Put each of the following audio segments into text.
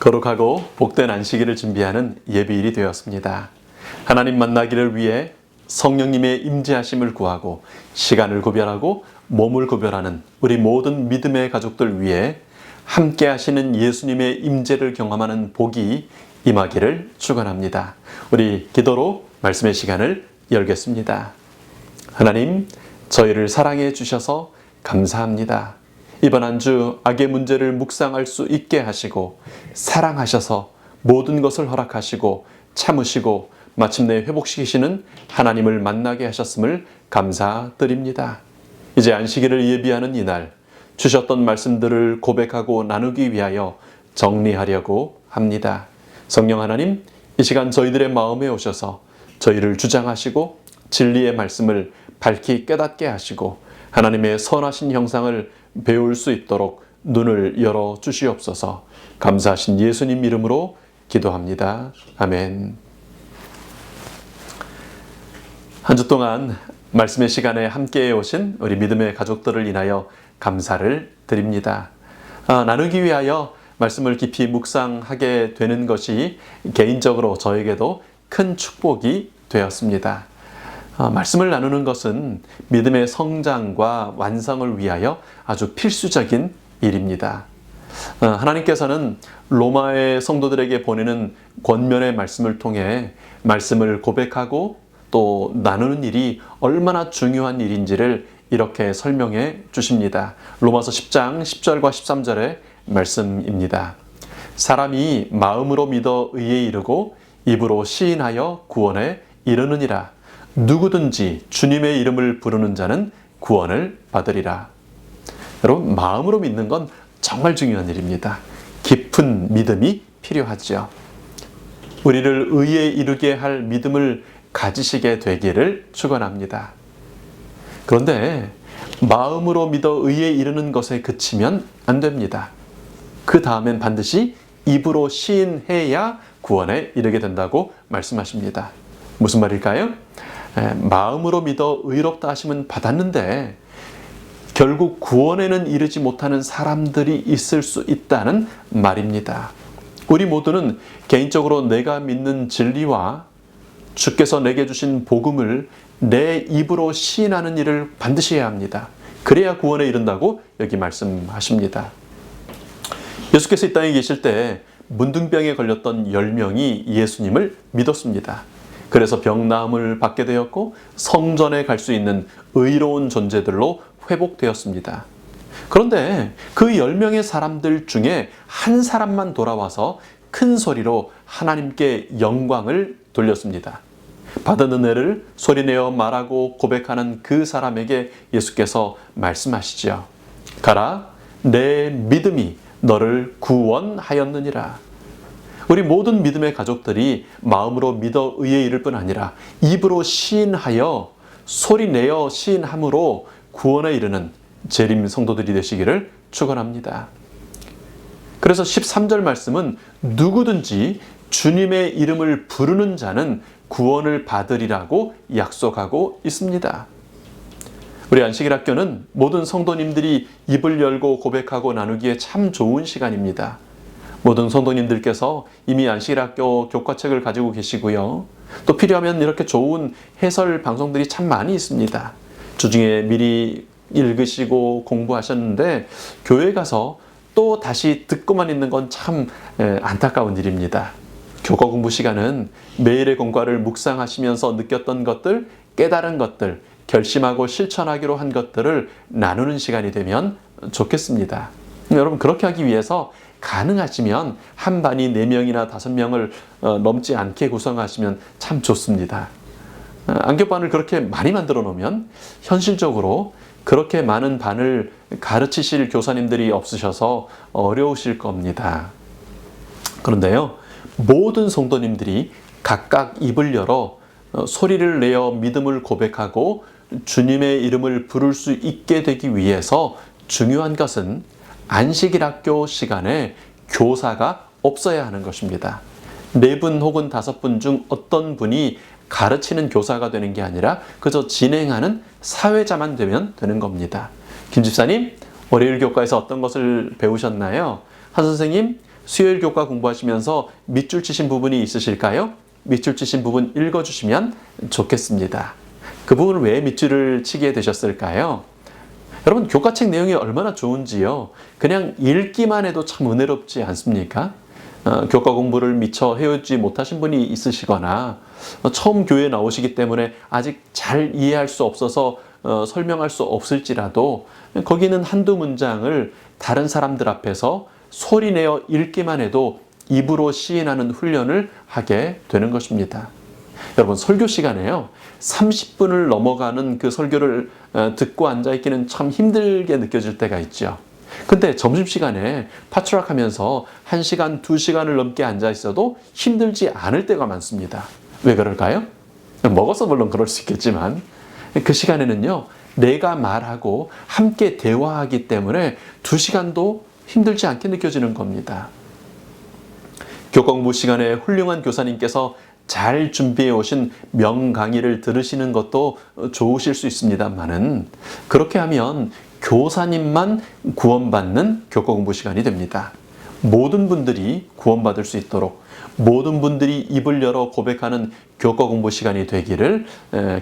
거룩하고 복된 안식일을 준비하는 예비일이 되었습니다. 하나님 만나기를 위해 성령님의 임재하심을 구하고 시간을 구별하고 몸을 구별하는 우리 모든 믿음의 가족들 위해 함께 하시는 예수님의 임재를 경험하는 복이 임하기를 축원합니다. 우리 기도로 말씀의 시간을 열겠습니다. 하나님, 저희를 사랑해 주셔서 감사합니다. 이번 한 주 악의 문제를 묵상할 수 있게 하시고 사랑하셔서 모든 것을 허락하시고 참으시고 마침내 회복시키시는 하나님을 만나게 하셨음을 감사드립니다. 이제 안식일을 예비하는 이날 주셨던 말씀들을 고백하고 나누기 위하여 정리하려고 합니다. 성령 하나님, 이 시간 저희들의 마음에 오셔서 저희를 주장하시고 진리의 말씀을 밝히 깨닫게 하시고 하나님의 선하신 형상을 배울 수 있도록 눈을 열어 주시옵소서. 감사하신 예수님 이름으로 기도합니다. 아멘. 한 주 동안 말씀의 시간에 함께해 오신 우리 믿음의 가족들을 인하여 감사를 드립니다. 나누기 위하여 말씀을 깊이 묵상하게 되는 것이 개인적으로 저에게도 큰 축복이 되었습니다. 말씀을 나누는 것은 믿음의 성장과 완성을 위하여 아주 필수적인 일입니다. 하나님께서는 로마의 성도들에게 보내는 권면의 말씀을 통해 말씀을 고백하고 또 나누는 일이 얼마나 중요한 일인지를 이렇게 설명해 주십니다. 로마서 10장 10절과 13절의 말씀입니다. 사람이 마음으로 믿어 의에 이르고 입으로 시인하여 구원에 이르느니라. 누구든지 주님의 이름을 부르는 자는 구원을 받으리라. 여러분, 마음으로 믿는 건 정말 중요한 일입니다. 깊은 믿음이 필요하죠. 우리를 의에 이르게 할 믿음을 가지시게 되기를 축원합니다. 그런데 마음으로 믿어 의에 이르는 것에 그치면 안 됩니다. 그 다음엔 반드시 입으로 시인해야 구원에 이르게 된다고 말씀하십니다. 무슨 말일까요? 마음으로 믿어 의롭다 하심은 받았는데 결국 구원에는 이르지 못하는 사람들이 있을 수 있다는 말입니다. 우리 모두는 개인적으로 내가 믿는 진리와 주께서 내게 주신 복음을 내 입으로 시인하는 일을 반드시 해야 합니다. 그래야 구원에 이른다고 여기 말씀하십니다. 예수께서 이 땅에 계실 때 문둥병에 걸렸던 10명이 예수님을 믿었습니다. 그래서 병나음을 받게 되었고 성전에 갈 수 있는 의로운 존재들로 회복되었습니다. 그런데 그 10명의 사람들 중에 한 사람만 돌아와서 큰 소리로 하나님께 영광을 돌렸습니다. 받은 은혜를 소리내어 말하고 고백하는 그 사람에게 예수께서 말씀하시죠. 가라, 내 믿음이 너를 구원하였느니라. 우리 모든 믿음의 가족들이 마음으로 믿어 의에 이를 뿐 아니라 입으로 시인하여 소리내어 시인함으로 구원에 이르는 재림 성도들이 되시기를 축원합니다. 그래서 13절 말씀은 누구든지 주님의 이름을 부르는 자는 구원을 받으리라고 약속하고 있습니다. 우리 안식일 학교는 모든 성도님들이 입을 열고 고백하고 나누기에 참 좋은 시간입니다. 모든 성도님들께서 이미 안식일 학교 교과책을 가지고 계시고요. 또 필요하면 이렇게 좋은 해설 방송들이 참 많이 있습니다. 주중에 미리 읽으시고 공부하셨는데 교회 가서 또 다시 듣고만 있는 건 참 안타까운 일입니다. 교과 공부 시간은 매일의 공과를 묵상하시면서 느꼈던 것들, 깨달은 것들, 결심하고 실천하기로 한 것들을 나누는 시간이 되면 좋겠습니다. 여러분, 그렇게 하기 위해서 가능하시면 한 반이 4명이나 5명을 넘지 않게 구성하시면 참 좋습니다. 안교반을 그렇게 많이 만들어 놓으면 현실적으로 그렇게 많은 반을 가르치실 교사님들이 없으셔서 어려우실 겁니다. 그런데요, 모든 성도님들이 각각 입을 열어 소리를 내어 믿음을 고백하고 주님의 이름을 부를 수 있게 되기 위해서 중요한 것은 안식일 학교 시간에 교사가 없어야 하는 것입니다. 4분 혹은 5분 중 어떤 분이 가르치는 교사가 되는 게 아니라 그저 진행하는 사회자만 되면 되는 겁니다. 김 집사님, 월요일 교과에서 어떤 것을 배우셨나요? 한 선생님, 수요일 교과 공부하시면서 밑줄 치신 부분이 있으실까요? 밑줄 치신 부분 읽어주시면 좋겠습니다. 그 부분을 왜 밑줄을 치게 되셨을까요? 여러분, 교과책 내용이 얼마나 좋은지요. 그냥 읽기만 해도 참 은혜롭지 않습니까? 교과 공부를 미처 해오지 못하신 분이 있으시거나 처음 교회에 나오시기 때문에 아직 잘 이해할 수 없어서 설명할 수 없을지라도 거기는 한두 문장을 다른 사람들 앞에서 소리내어 읽기만 해도 입으로 시인하는 훈련을 하게 되는 것입니다. 여러분, 설교 시간에요, 30분을 넘어가는 그 설교를 듣고 앉아있기는 참 힘들게 느껴질 때가 있죠. 근데 점심시간에 파트락하면서 1시간, 2시간을 넘게 앉아있어도 힘들지 않을 때가 많습니다. 왜 그럴까요? 먹어서 물론 그럴 수 있겠지만 그 시간에는요, 내가 말하고 함께 대화하기 때문에 2시간도 힘들지 않게 느껴지는 겁니다. 교과 공부 시간에 훌륭한 교사님께서 잘 준비해 오신 명강의를 들으시는 것도 좋으실 수 있습니다만은 그렇게 하면 교사님만 구원받는 교과 공부 시간이 됩니다. 모든 분들이 구원받을 수 있도록 모든 분들이 입을 열어 고백하는 교과 공부 시간이 되기를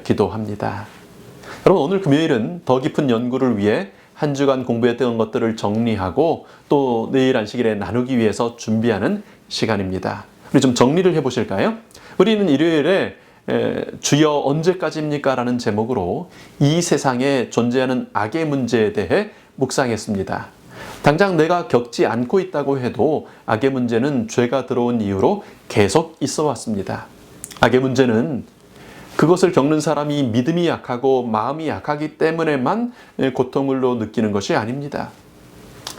기도합니다. 여러분, 오늘 금요일은 더 깊은 연구를 위해 한 주간 공부했던 것들을 정리하고 또 내일 안식일에 나누기 위해서 준비하는 시간입니다. 우리 좀 정리를 해보실까요? 우리는 일요일에 주여 언제까지입니까? 라는 제목으로 이 세상에 존재하는 악의 문제에 대해 묵상했습니다. 당장 내가 겪지 않고 있다고 해도 악의 문제는 죄가 들어온 이후로 계속 있어 왔습니다. 악의 문제는 그것을 겪는 사람이 믿음이 약하고 마음이 약하기 때문에만 고통을 느끼는 것이 아닙니다.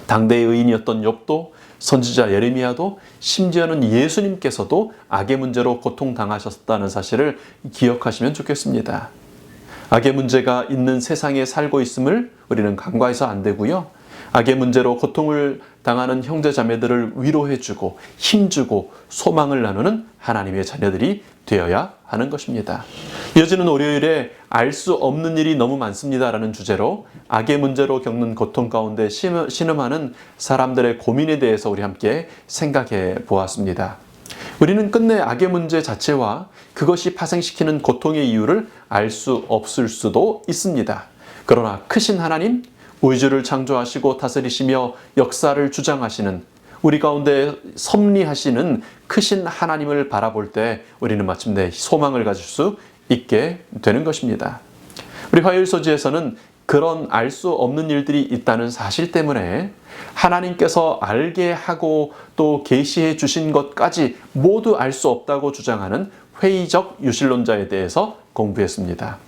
당대의 의인이었던 욥도, 선지자 예레미야도, 심지어는 예수님께서도 악의 문제로 고통당하셨다는 사실을 기억하시면 좋겠습니다. 악의 문제가 있는 세상에 살고 있음을 우리는 간과해서 안 되고요. 악의 문제로 고통을 당하는 형제 자매들을 위로해주고 힘주고 소망을 나누는 하나님의 자녀들이 되어야 하는 것입니다. 이어지는 월요일에 알 수 없는 일이 너무 많습니다라는 주제로 악의 문제로 겪는 고통 가운데 신음하는 사람들의 고민에 대해서 우리 함께 생각해 보았습니다. 우리는 끝내 악의 문제 자체와 그것이 파생시키는 고통의 이유를 알 수 없을 수도 있습니다. 그러나 크신 하나님, 우주를 창조하시고 다스리시며 역사를 주장하시는 우리 가운데 섭리하시는 크신 하나님을 바라볼 때 우리는 마침내 소망을 가질 수 있게 되는 것입니다. 우리 화요일 소지에서는 그런 알 수 없는 일들이 있다는 사실 때문에 하나님께서 알게 하고 또 계시해 주신 것까지 모두 알 수 없다고 주장하는 회의적 유실론자에 대해서 공부했습니다.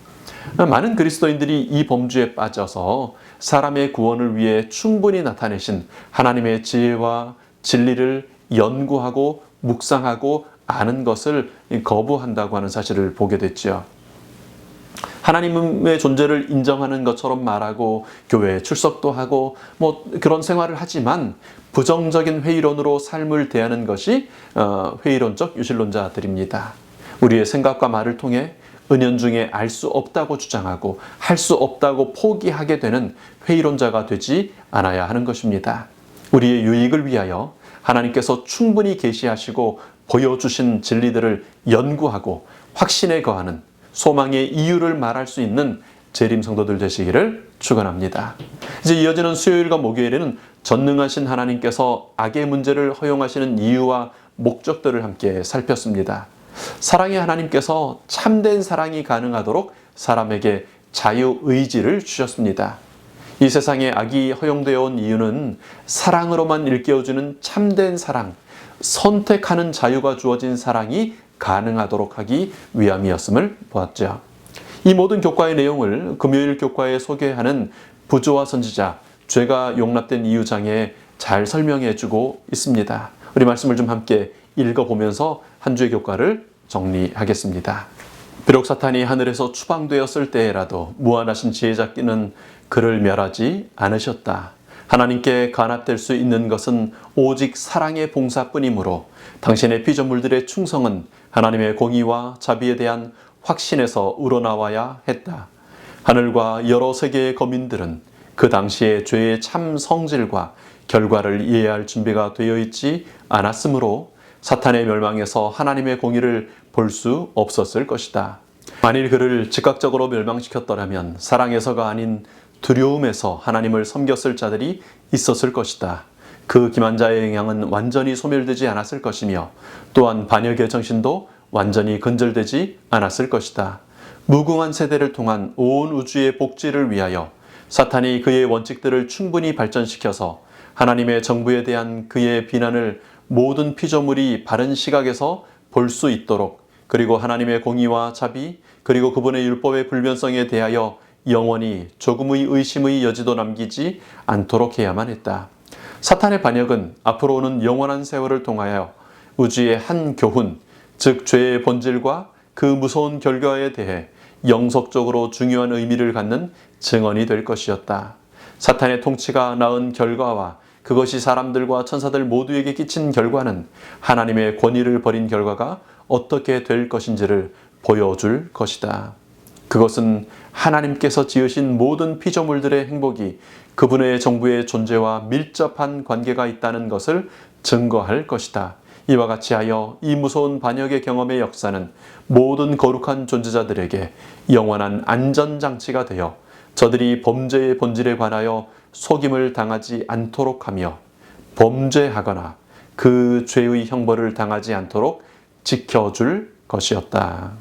많은 그리스도인들이 이 범주에 빠져서 사람의 구원을 위해 충분히 나타내신 하나님의 지혜와 진리를 연구하고 묵상하고 아는 것을 거부한다고 하는 사실을 보게 됐죠. 하나님의 존재를 인정하는 것처럼 말하고 교회에 출석도 하고 그런 생활을 하지만 부정적인 회의론으로 삶을 대하는 것이 회의론적 유실론자들입니다. 우리의 생각과 말을 통해 은연중에 알 수 없다고 주장하고 할 수 없다고 포기하게 되는 회의론자가 되지 않아야 하는 것입니다. 우리의 유익을 위하여 하나님께서 충분히 계시하시고 보여주신 진리들을 연구하고 확신에 거하는 소망의 이유를 말할 수 있는 재림 성도들 되시기를 축원합니다. 이제 이어지는 수요일과 목요일에는 전능하신 하나님께서 악의 문제를 허용하시는 이유와 목적들을 함께 살폈습니다. 사랑의 하나님께서 참된 사랑이 가능하도록 사람에게 자유의지를 주셨습니다. 이 세상에 악이 허용되어 온 이유는 사랑으로만 일깨워주는 참된 사랑, 선택하는 자유가 주어진 사랑이 가능하도록 하기 위함이었음을 보았죠. 이 모든 교과의 내용을 금요일 교과에 소개하는 부조와 선지자, 죄가 용납된 이유장에 잘 설명해 주고 있습니다. 우리 말씀을 좀 함께 읽어보면서 한 주의 교과를 정리하겠습니다. 비록 사탄이 하늘에서 추방되었을 때에라도 무한하신 지혜자께는 그를 멸하지 않으셨다. 하나님께 간합될 수 있는 것은 오직 사랑의 봉사뿐이므로 당신의 피조물들의 충성은 하나님의 공의와 자비에 대한 확신에서 우러나와야 했다. 하늘과 여러 세계의 거민들은 그 당시의 죄의 참 성질과 결과를 이해할 준비가 되어 있지 않았으므로 사탄의 멸망에서 하나님의 공의를 볼 수 없었을 것이다. 만일 그를 즉각적으로 멸망시켰더라면 사랑에서가 아닌 두려움에서 하나님을 섬겼을 자들이 있었을 것이다. 그 기만자의 영향은 완전히 소멸되지 않았을 것이며 또한 반역의 정신도 완전히 근절되지 않았을 것이다. 무궁한 세대를 통한 온 우주의 복지를 위하여 사탄이 그의 원칙들을 충분히 발전시켜서 하나님의 정부에 대한 그의 비난을 모든 피조물이 바른 시각에서 볼 수 있도록, 그리고 하나님의 공의와 자비, 그리고 그분의 율법의 불변성에 대하여 영원히 조금의 의심의 여지도 남기지 않도록 해야만 했다. 사탄의 반역은 앞으로 오는 영원한 세월을 통하여 우주의 한 교훈, 즉 죄의 본질과 그 무서운 결과에 대해 영속적으로 중요한 의미를 갖는 증언이 될 것이었다. 사탄의 통치가 낳은 결과와 그것이 사람들과 천사들 모두에게 끼친 결과는 하나님의 권위를 버린 결과가 어떻게 될 것인지를 보여줄 것이다. 그것은 하나님께서 지으신 모든 피조물들의 행복이 그분의 정부의 존재와 밀접한 관계가 있다는 것을 증거할 것이다. 이와 같이 하여 이 무서운 반역의 경험의 역사는 모든 거룩한 존재자들에게 영원한 안전장치가 되어 저들이 범죄의 본질에 관하여 속임을 당하지 않도록 하며 범죄하거나 그 죄의 형벌을 당하지 않도록 지켜줄 것이었다.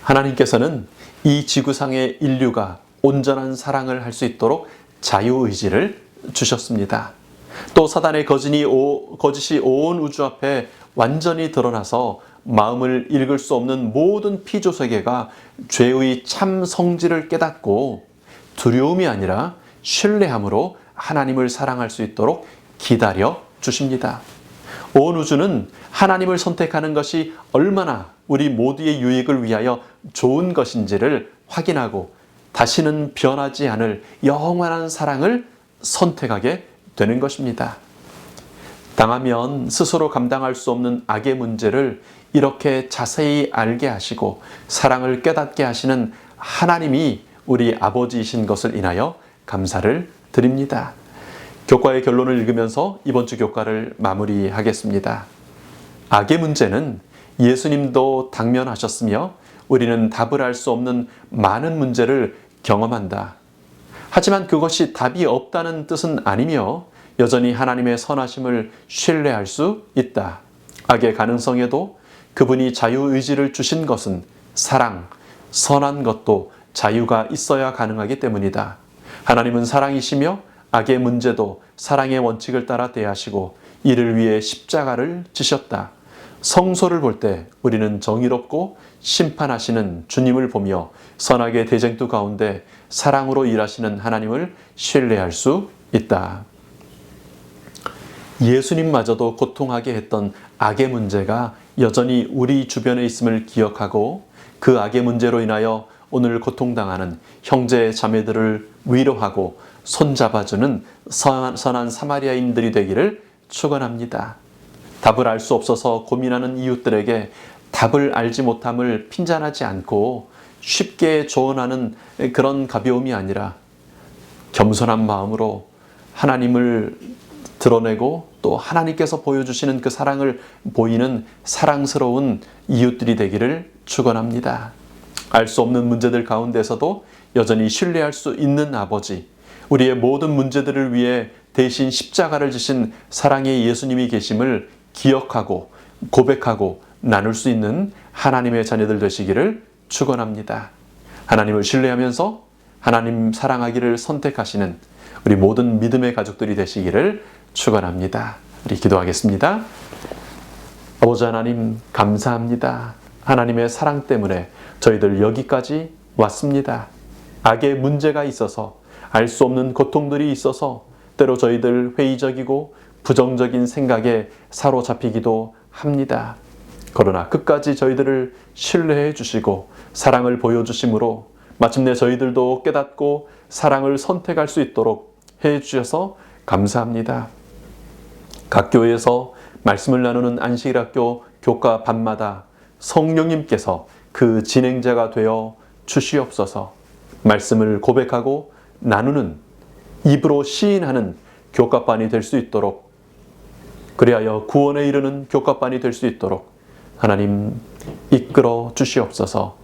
하나님께서는 이 지구상의 인류가 온전한 사랑을 할 수 있도록 자유의지를 주셨습니다. 또 사단의 거짓이 온 우주 앞에 완전히 드러나서 마음을 읽을 수 없는 모든 피조세계가 죄의 참 성질을 깨닫고 두려움이 아니라 신뢰함으로 하나님을 사랑할 수 있도록 기다려 주십니다. 온 우주는 하나님을 선택하는 것이 얼마나 우리 모두의 유익을 위하여 좋은 것인지를 확인하고 다시는 변하지 않을 영원한 사랑을 선택하게 되는 것입니다. 당하면 스스로 감당할 수 없는 악의 문제를 이렇게 자세히 알게 하시고 사랑을 깨닫게 하시는 하나님이 우리 아버지이신 것을 인하여 감사를 드립니다. 교과의 결론을 읽으면서 이번 주 교과를 마무리하겠습니다. 악의 문제는 예수님도 당면하셨으며 우리는 답을 알 수 없는 많은 문제를 경험한다. 하지만 그것이 답이 없다는 뜻은 아니며 여전히 하나님의 선하심을 신뢰할 수 있다. 악의 가능성에도 그분이 자유의지를 주신 것은 사랑, 선한 것도 자유가 있어야 가능하기 때문이다. 하나님은 사랑이시며 악의 문제도 사랑의 원칙을 따라 대하시고 이를 위해 십자가를 지셨다. 성소를 볼 때 우리는 정의롭고 심판하시는 주님을 보며 선악의 대쟁투 가운데 사랑으로 일하시는 하나님을 신뢰할 수 있다. 예수님마저도 고통하게 했던 악의 문제가 여전히 우리 주변에 있음을 기억하고 그 악의 문제로 인하여 오늘 고통당하는 형제 자매들을 위로하고 손잡아주는 선한 사마리아인들이 되기를 축원합니다. 답을 알 수 없어서 고민하는 이웃들에게 답을 알지 못함을 핀잔하지 않고 쉽게 조언하는 그런 가벼움이 아니라 겸손한 마음으로 하나님을 드러내고 또 하나님께서 보여주시는 그 사랑을 보이는 사랑스러운 이웃들이 되기를 축원합니다. 알 수 없는 문제들 가운데서도 여전히 신뢰할 수 있는 아버지, 우리의 모든 문제들을 위해 대신 십자가를 지신 사랑의 예수님이 계심을 기억하고 고백하고 나눌 수 있는 하나님의 자녀들 되시기를 축원합니다. 하나님을 신뢰하면서 하나님 사랑하기를 선택하시는 우리 모든 믿음의 가족들이 되시기를 축원합니다. 우리 기도하겠습니다. 아버지 하나님 감사합니다. 하나님의 사랑 때문에 저희들 여기까지 왔습니다. 악의 문제가 있어서 알 수 없는 고통들이 있어서 때로 저희들 회의적이고 부정적인 생각에 사로잡히기도 합니다. 그러나 끝까지 저희들을 신뢰해 주시고 사랑을 보여주심으로 마침내 저희들도 깨닫고 사랑을 선택할 수 있도록 해 주셔서 감사합니다. 각 교회에서 말씀을 나누는 안식일학교 교과 밤마다 성령님께서 그 진행자가 되어 주시옵소서. 말씀을 고백하고 나누는 입으로 시인하는 교과반이 될 수 있도록, 그리하여 구원에 이르는 교과반이 될 수 있도록 하나님 이끌어 주시옵소서.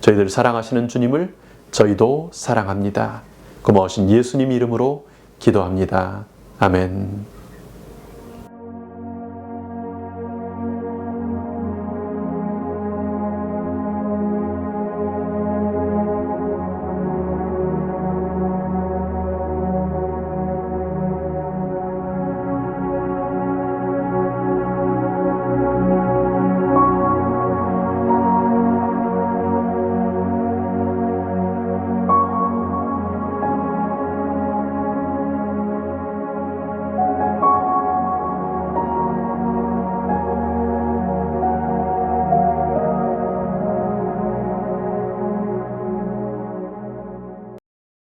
저희들 사랑하시는 주님을 저희도 사랑합니다. 고마우신 예수님 이름으로 기도합니다. 아멘.